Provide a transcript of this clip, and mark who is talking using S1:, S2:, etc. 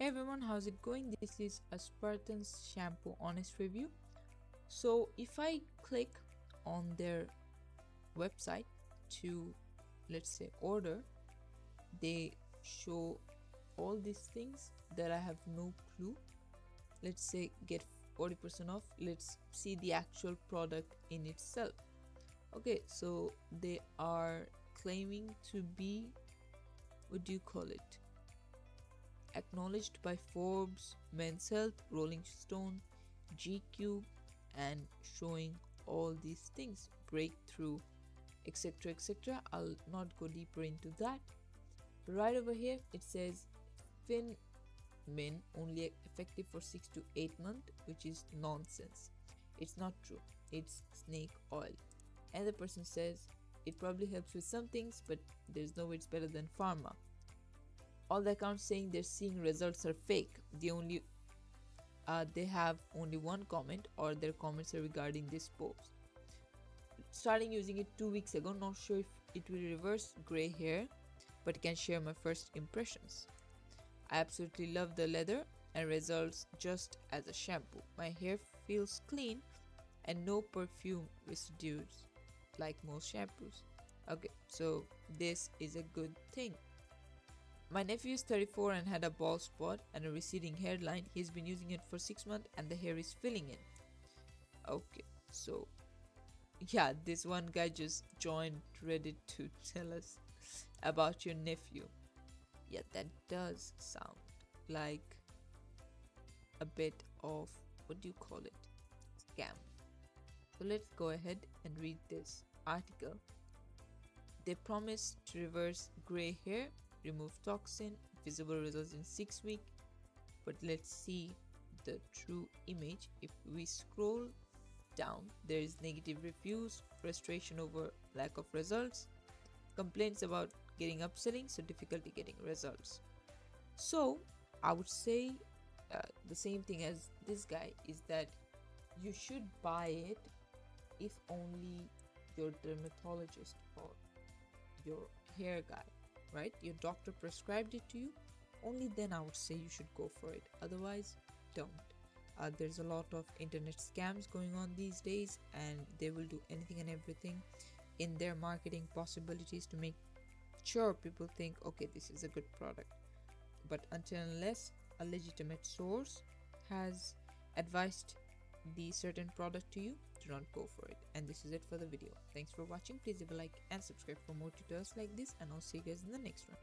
S1: Hey everyone, how's it going? This is a Spartan's shampoo honest review. So if I click on their website to, let's say, order, they show all these things that I have no clue. Let's say get 40% off. Let's see the actual product in itself. Okay, so they are claiming to be, what do you call it, acknowledged by Forbes, Men's Health, Rolling Stone, GQ, and showing all these things, breakthrough, etc. etc. I'll not go deeper into that. Right over here it says Fin Min only effective for 6 to 8 months, which is nonsense. It's not true. It's snake oil. And the person says it probably helps with some things, but there's no way it's better than pharma. All the accounts saying they're seeing results are fake. They have only one comment, or their comments are regarding this post. Starting using it 2 weeks ago, not sure if it will reverse gray hair, but can share my first impressions. I absolutely love the leather and results just as a shampoo. My hair feels clean and no perfume residues like most shampoos. Okay, so this is a good thing. My nephew is 34 and had a bald spot and a receding hairline. He's been using it for 6 months and the hair is filling in. Okay, so yeah, this one guy just joined Reddit to tell us about your nephew. Yeah, that does sound like a bit of, what do you call it, scam. So let's go ahead and read this article. They promise to reverse gray hair, remove toxin, visible results in 6 weeks. But let's see the true image. If we scroll down, there is negative reviews, frustration over lack of results, complaints about getting upselling, so difficulty getting results. So I would say the same thing as this guy is that you should buy it if only your dermatologist or your hair guy, right, your doctor prescribed it to you. Only then I would say you should go for it. Otherwise, don't. There's a lot of internet scams going on these days, and they will do anything and everything in their marketing possibilities to make sure people think, okay, this is a good product. But until unless a legitimate source has advised the certain product to you, do not go for it. And this is it for the video. Thanks for watching. Please leave a like and subscribe for more tutorials like this, and I'll see you guys in the next one.